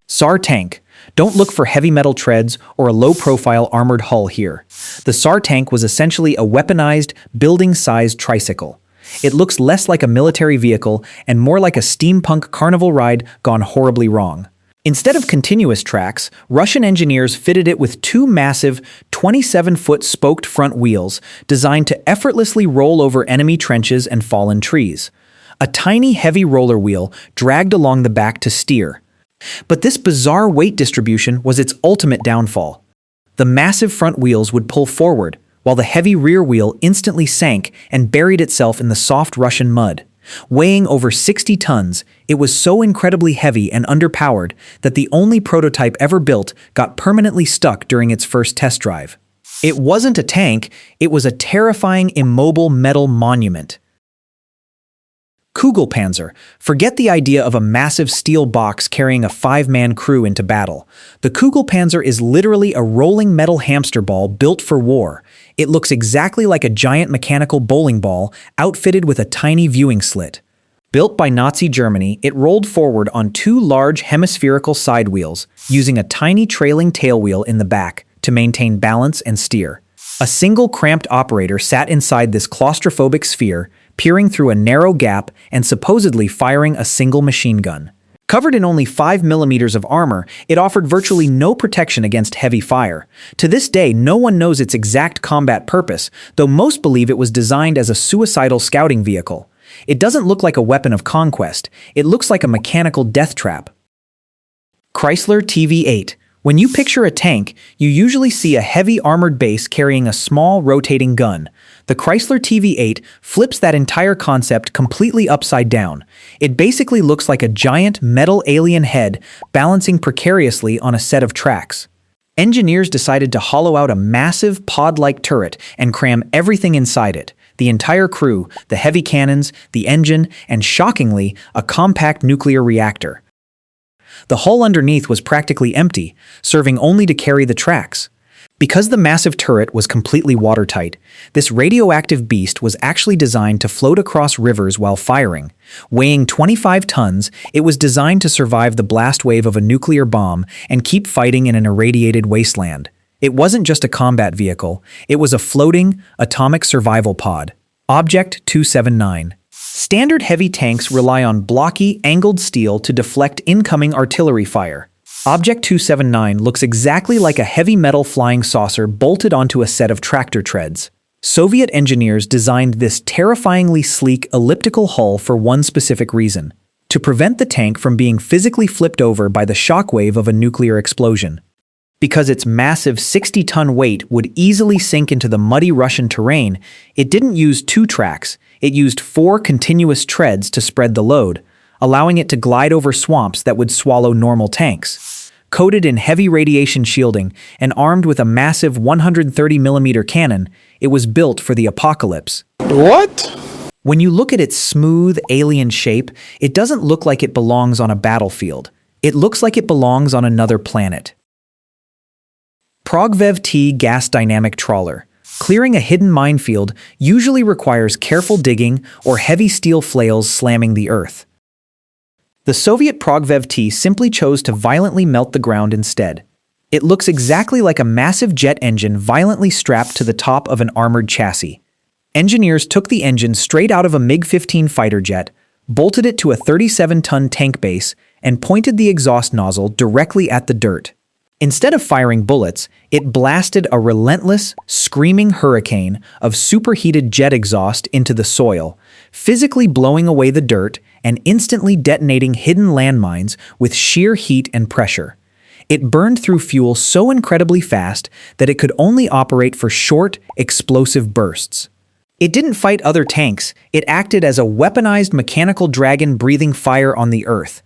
SAR tank. Don't look for heavy metal treads or a low-profile armored hull here. The SAR tank was essentially a weaponized, building-sized tricycle. It looks less like a military vehicle and more like a steampunk carnival ride gone horribly wrong. Instead of continuous tracks, Russian engineers fitted it with two massive, 27-foot spoked front wheels designed to effortlessly roll over enemy trenches and fallen trees. A tiny, heavy roller wheel dragged along the back to steer. But this bizarre weight distribution was its ultimate downfall. The massive front wheels would pull forward, while the heavy rear wheel instantly sank and buried itself in the soft Russian mud. Weighing over 60 tons, it was so incredibly heavy and underpowered that the only prototype ever built got permanently stuck during its first test drive. It wasn't a tank, it was a terrifying, immobile metal monument. Kugelpanzer. Forget the idea of a massive steel box carrying a 5-man crew into battle. The Kugelpanzer is literally a rolling metal hamster ball built for war. It looks exactly like a giant mechanical bowling ball outfitted with a tiny viewing slit. Built by Nazi Germany, it rolled forward on two large hemispherical side wheels, using a tiny trailing tailwheel in the back to maintain balance and steer. A single cramped operator sat inside this claustrophobic sphere, peering through a narrow gap and supposedly firing a single machine gun. Covered in only 5 millimeters of armor, it offered virtually no protection against heavy fire. To this day, no one knows its exact combat purpose, though most believe it was designed as a suicidal scouting vehicle. It doesn't look like a weapon of conquest, it looks like a mechanical death trap. Chrysler TV-8. When you picture a tank, you usually see a heavy armored base carrying a small rotating gun. The Chrysler TV-8 flips that entire concept completely upside down. It basically looks like a giant metal alien head balancing precariously on a set of tracks. Engineers decided to hollow out a massive pod-like turret and cram everything inside it. The entire crew, the heavy cannons, the engine, and shockingly, a compact nuclear reactor. The hull underneath was practically empty, serving only to carry the tracks. Because the massive turret was completely watertight, this radioactive beast was actually designed to float across rivers while firing. Weighing 25 tons, it was designed to survive the blast wave of a nuclear bomb and keep fighting in an irradiated wasteland. It wasn't just a combat vehicle, it was a floating, atomic survival pod. Object 279. Standard heavy tanks rely on blocky, angled steel to deflect incoming artillery fire. Object 279 looks exactly like a heavy metal flying saucer bolted onto a set of tractor treads. Soviet engineers designed this terrifyingly sleek elliptical hull for one specific reason: to prevent the tank from being physically flipped over by the shockwave of a nuclear explosion. Because its massive 60-ton weight would easily sink into the muddy Russian terrain, it didn't use 2 tracks, it used 4 continuous treads to spread the load, allowing it to glide over swamps that would swallow normal tanks. Coated in heavy radiation shielding and armed with a massive 130mm cannon, it was built for the apocalypse. What? When you look at its smooth, alien shape, it doesn't look like it belongs on a battlefield. It looks like it belongs on another planet. Progvev-T gas dynamic trawler. Clearing a hidden minefield usually requires careful digging or heavy steel flails slamming the earth. The Soviet Progvev-T simply chose to violently melt the ground instead. It looks exactly like a massive jet engine violently strapped to the top of an armored chassis. Engineers took the engine straight out of a MiG-15 fighter jet, bolted it to a 37-ton tank base, and pointed the exhaust nozzle directly at the dirt. Instead of firing bullets, it blasted a relentless, screaming hurricane of superheated jet exhaust into the soil, physically blowing away the dirt and instantly detonating hidden landmines with sheer heat and pressure. It burned through fuel so incredibly fast that it could only operate for short, explosive bursts. It didn't fight other tanks, it acted as a weaponized mechanical dragon breathing fire on the earth.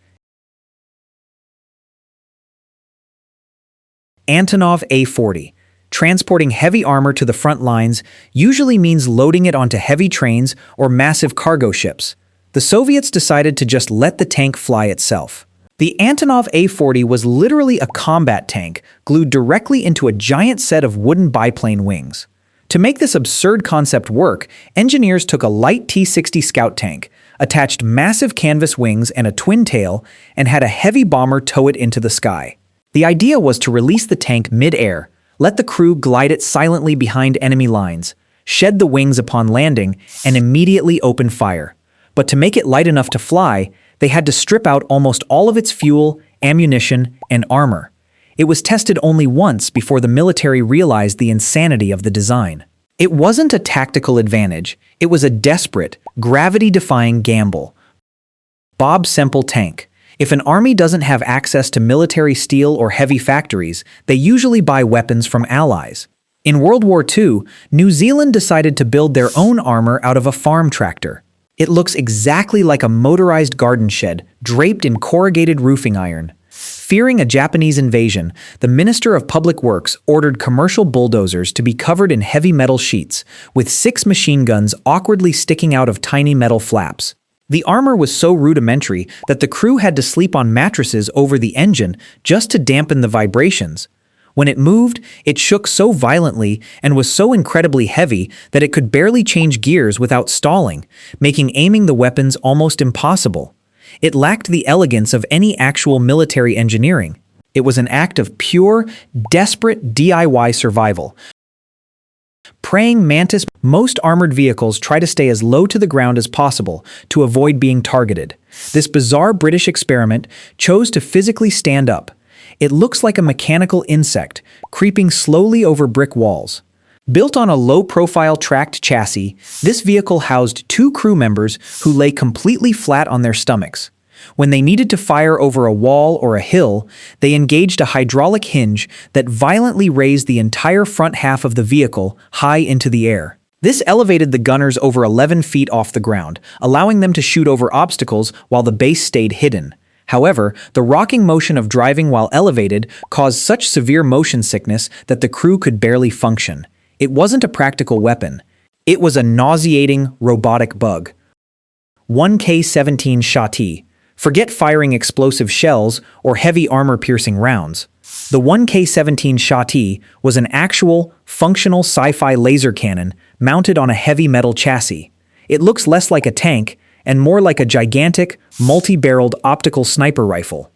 Antonov A-40. Transporting heavy armor to the front lines usually means loading it onto heavy trains or massive cargo ships. The Soviets decided to just let the tank fly itself. The Antonov A-40 was literally a combat tank glued directly into a giant set of wooden biplane wings. To make this absurd concept work, engineers took a light T-60 scout tank, attached massive canvas wings and a twin tail, and had a heavy bomber tow it into the sky. The idea was to release the tank mid-air, let the crew glide it silently behind enemy lines, shed the wings upon landing, and immediately open fire. But to make it light enough to fly, they had to strip out almost all of its fuel, ammunition, and armor. It was tested only once before the military realized the insanity of the design. It wasn't a tactical advantage, it was a desperate, gravity-defying gamble. Bob Semple Tank. If an army doesn't have access to military steel or heavy factories, they usually buy weapons from allies. In World War II, New Zealand decided to build their own armor out of a farm tractor. It looks exactly like a motorized garden shed, draped in corrugated roofing iron. Fearing a Japanese invasion, the Minister of Public Works ordered commercial bulldozers to be covered in heavy metal sheets, with 6 machine guns awkwardly sticking out of tiny metal flaps. The armor was so rudimentary that the crew had to sleep on mattresses over the engine just to dampen the vibrations. When it moved, it shook so violently and was so incredibly heavy that it could barely change gears without stalling, making aiming the weapons almost impossible. It lacked the elegance of any actual military engineering. It was an act of pure, desperate DIY survival. Praying mantis. Most armored vehicles try to stay as low to the ground as possible to avoid being targeted. This bizarre British experiment chose to physically stand up. It looks like a mechanical insect, creeping slowly over brick walls. Built on a low-profile tracked chassis, this vehicle housed 2 crew members who lay completely flat on their stomachs. When they needed to fire over a wall or a hill, they engaged a hydraulic hinge that violently raised the entire front half of the vehicle high into the air. This elevated the gunners over 11 feet off the ground, allowing them to shoot over obstacles while the base stayed hidden. However, the rocking motion of driving while elevated caused such severe motion sickness that the crew could barely function. It wasn't a practical weapon. It was a nauseating, robotic bug. 1K-17 Shotty. Forget firing explosive shells or heavy armor-piercing rounds. The 1K-17 Shotty was an actual, functional sci-fi laser cannon mounted on a heavy metal chassis. It looks less like a tank and more like a gigantic, multi-barreled optical sniper rifle.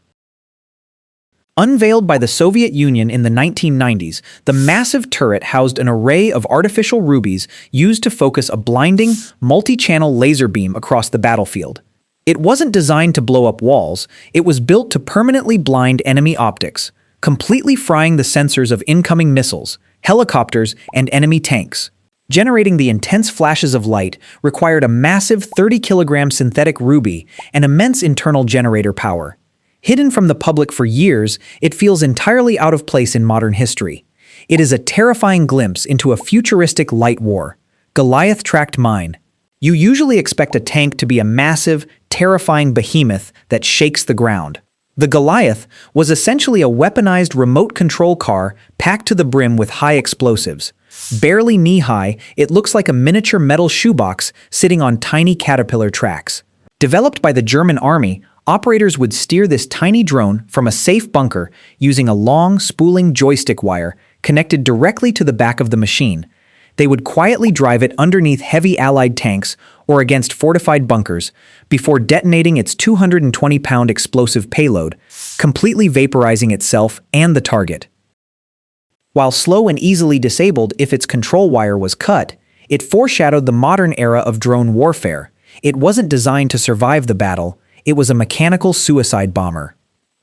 Unveiled by the Soviet Union in the 1990s, the massive turret housed an array of artificial rubies used to focus a blinding, multi-channel laser beam across the battlefield. It wasn't designed to blow up walls, it was built to permanently blind enemy optics, completely frying the sensors of incoming missiles, helicopters, and enemy tanks. Generating the intense flashes of light required a massive 30-kilogram synthetic ruby and immense internal generator power. Hidden from the public for years, it feels entirely out of place in modern history. It is a terrifying glimpse into a futuristic light war. Goliath tracked mine. You usually expect a tank to be a massive, terrifying behemoth that shakes the ground. The Goliath was essentially a weaponized remote control car packed to the brim with high explosives. Barely knee-high, it looks like a miniature metal shoebox sitting on tiny caterpillar tracks. Developed by the German army, operators would steer this tiny drone from a safe bunker using a long, spooling joystick wire connected directly to the back of the machine. They would quietly drive it underneath heavy Allied tanks or against fortified bunkers before detonating its 220-pound explosive payload, completely vaporizing itself and the target. While slow and easily disabled if its control wire was cut, it foreshadowed the modern era of drone warfare. It wasn't designed to survive the battle, it was a mechanical suicide bomber.